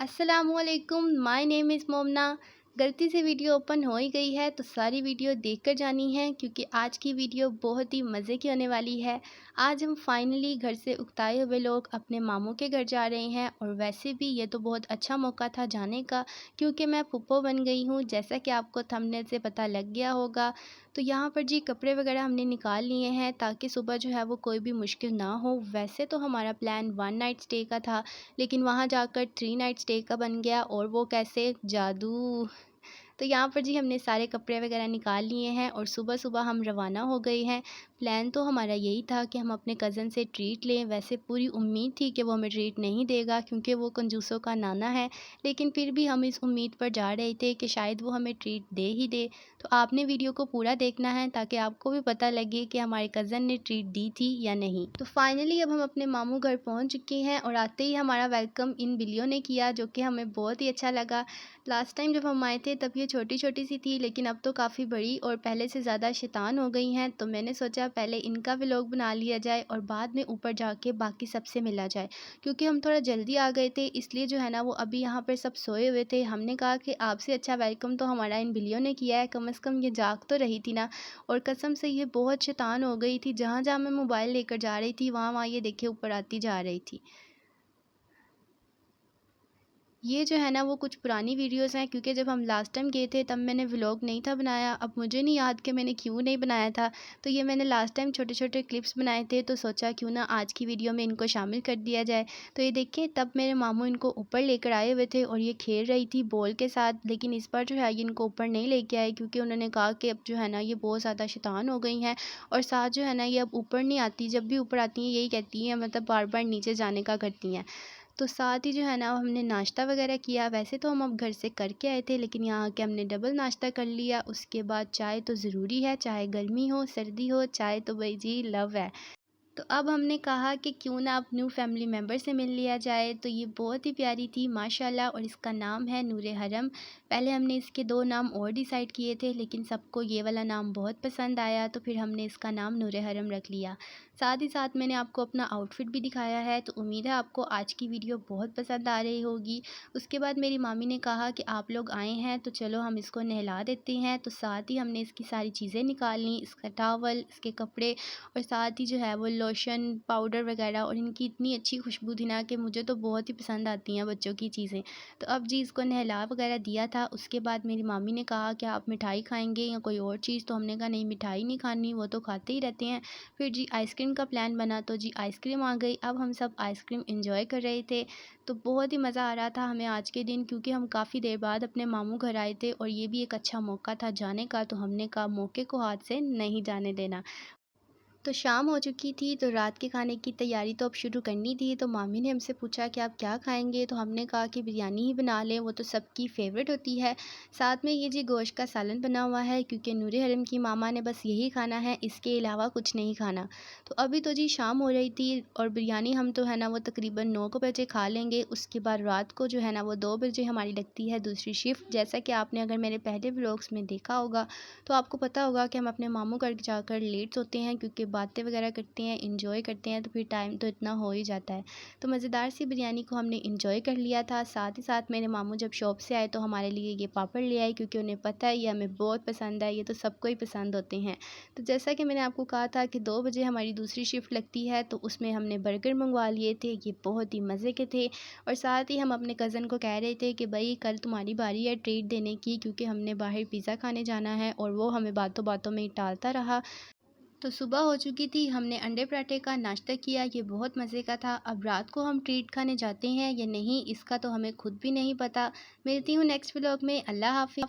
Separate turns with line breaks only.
अस्सलामुअलैकुम, my name is मोमना। गलती से वीडियो ओपन हो ही गई है तो सारी वीडियो देखकर जानी है क्योंकि आज की वीडियो बहुत ही मज़े की होने वाली है। आज हम फाइनली घर से उकताए हुए लोग अपने मामू के घर जा रहे हैं और वैसे भी ये तो बहुत अच्छा मौका था जाने का क्योंकि मैं फूफो बन गई हूँ, जैसा कि आपको थंबनेल से पता लग गया होगा। तो यहाँ पर जी कपड़े वगैरह हमने निकाल लिए हैं ताकि सुबह जो है वो कोई भी मुश्किल ना हो। वैसे तो हमारा प्लान 1 नाइट स्टे का था, लेकिन वहाँ जाकर 3 नाइट स्टे का बन गया। और वो कैसे? जादू। तो यहाँ पर जी हमने सारे कपड़े वगैरह निकाल लिए हैं और सुबह-सुबह हम रवाना हो गए हैं। प्लान तो हमारा यही था कि हम अपने कज़न से ट्रीट लें। वैसे पूरी उम्मीद थी कि वो हमें ट्रीट नहीं देगा क्योंकि वो कंजूसों का नाना है, लेकिन फिर भी हम इस उम्मीद पर जा रहे थे कि शायद वो हमें ट्रीट दे ही दे। तो आपने वीडियो को पूरा देखना है ताकि आपको भी पता लगे कि हमारे कज़न ने ट्रीट दी थी या नहीं। तो फाइनली अब हम अपने मामू घर पहुँच चुके हैं और आते ही हमारा वेलकम इन बिल्लियों ने किया, जो कि हमें बहुत ही अच्छा लगा। लास्ट टाइम जब हम आए थे तब ये छोटी-छोटी सी थी, लेकिन अब तो काफ़ी बड़ी और पहले से ज़्यादा शैतान हो गई हैं। तो मैंने सोचा पहले इनका व्लॉग बना लिया जाए और बाद में ऊपर जाके बाकी सबसे मिला जाए। क्योंकि हम थोड़ा जल्दी आ गए थे, इसलिए जो है ना वो अभी यहाँ पर सब सोए हुए थे। हमने कहा कि आपसे अच्छा वेलकम तो हमारा इन बिल्लियों ने किया है, कम से कम ये जाग तो रही थी ना। और कसम से ये बहुत शैतान हो गई थी, जहाँ-जहाँ मैं मोबाइल लेकर जा रही थी वहाँ-वहाँ ये देखिए ऊपर आती जा रही थी। ये जो है ना वो कुछ पुरानी वीडियोस हैं क्योंकि जब हम लास्ट टाइम गए थे तब मैंने व्लॉग नहीं था बनाया। अब मुझे नहीं याद कि मैंने क्यों नहीं बनाया था। तो ये मैंने लास्ट टाइम छोटे-छोटे क्लिप्स बनाए थे, तो सोचा क्यों ना आज की वीडियो में इनको शामिल कर दिया जाए। तो ये देखिए तब मेरे मामू इनको ऊपर लेकर आए हुए थे और ये खेल रही थी बॉल के साथ, लेकिन इस बार जो है ये इनको ऊपर नहीं लेके आए क्योंकि उन्होंने कहा कि अब जो है ना ये बहुत ज़्यादा शैतान हो गई हैं और साथ जो है ना ये अब ऊपर नहीं आती, जब भी ऊपर आती हैं यही कहती हैं, मतलब बार-बार नीचे जाने का करती हैं। तो साथ ही जो है ना हमने नाश्ता वगैरह किया। वैसे तो हम अब घर से करके आए थे, लेकिन यहाँ आके हमने डबल नाश्ता कर लिया। उसके बाद चाय तो ज़रूरी है, चाहे गर्मी हो सर्दी हो, चाय तो भाई जी लव है। तो अब हमने कहा कि क्यों ना अब न्यू फैमिली मेम्बर से मिल लिया जाए। तो ये बहुत ही प्यारी थी माशाल्लाह और इसका नाम है नूरे हरम। पहले हमने इसके 2 नाम और डिसाइड किए थे, लेकिन सबको ये वाला नाम बहुत पसंद आया तो फिर हमने इसका नाम नूरे हरम रख लिया। साथ ही साथ मैंने आपको अपना आउटफिट भी दिखाया है, तो उम्मीद है आपको आज की वीडियो बहुत पसंद आ रही होगी। उसके बाद मेरी मामी ने कहा कि आप लोग आए हैं तो चलो हम इसको नहला देते हैं। तो साथ ही हमने इसकी सारी चीज़ें निकाल लीं, इसका टॉवल, इसके कपड़े और साथ ही जो है वो लोशन, पाउडर वगैरह। और इनकी इतनी अच्छी खुशबू थी ना कि मुझे तो बहुत ही पसंद आती हैं बच्चों की चीज़ें। तो अब जी इसको नहला वगैरह दिया था। उसके बाद मेरी मामी ने कहा कि आप मिठाई खाएँगे या कोई और चीज़? तो हमने कहा नहीं, मिठाई नहीं खानी, वो तो खाते ही रहते हैं। फिर जी आइसक्रीम का प्लान बना तो जी आइसक्रीम आ गई। अब हम सब आइसक्रीम एंजॉय कर रहे थे। तो बहुत ही मज़ा आ रहा था हमें आज के दिन, क्योंकि हम काफ़ी देर बाद अपने मामू घर आए थे और ये भी एक अच्छा मौका था जाने का। तो हमने कहा मौके को हाथ से नहीं जाने देना। तो शाम हो चुकी थी तो रात के खाने की तैयारी तो अब शुरू करनी थी। तो मामी ने हमसे पूछा कि आप क्या खाएंगे? तो हमने कहा कि बिरयानी ही बना लें, वो तो सबकी फ़ेवरेट होती है। साथ में ये जी गोश्त का सालन बना हुआ है क्योंकि नूरे हरम की मामा ने बस यही खाना है, इसके अलावा कुछ नहीं खाना। तो अभी तो जी शाम हो रही थी और बिरयानी हम तो है ना वो तकरीबन 9 को बजे खा लेंगे। उसके बाद रात को जो है ना वो 2 बजे हमारी लगती है दूसरी शिफ्ट। जैसा कि आपने अगर मेरे पहले व्लॉग्स में देखा होगा तो आपको पता होगा कि हम अपने मामू घर जाकर लेट सोते हैं क्योंकि बातें वगैरह करते हैं, एंजॉय करते हैं, तो फिर टाइम तो इतना हो ही जाता है। तो मज़ेदार सी बिरयानी को हमने एंजॉय कर लिया था। साथ ही साथ मेरे मामू जब शॉप से आए तो हमारे लिए ये पापड़ ले आए क्योंकि उन्हें पता है ये हमें बहुत पसंद है, ये तो सबको ही पसंद होते हैं। तो जैसा कि मैंने आपको कहा था कि 2 बजे हमारी दूसरी शिफ्ट लगती है, तो उसमें हमने बर्गर मंगवा लिए थे, ये बहुत ही मज़े के थे। और साथ ही हम अपने कज़न को कह रहे थे कि भई कल तुम्हारी बारी है ट्रीट देने की, क्योंकि हमने बाहर पिज़्ज़ा खाने जाना है। और वो हमें बातों बातों में ही टालता रहा। तो सुबह हो चुकी थी, हमने अंडे पराठे का नाश्ता किया, ये बहुत मज़े का था। अब रात को हम ट्रीट खाने जाते हैं या नहीं, इसका तो हमें खुद भी नहीं पता। मिलती हूँ नेक्स्ट व्लॉग में। अल्लाह हाफ़िज़।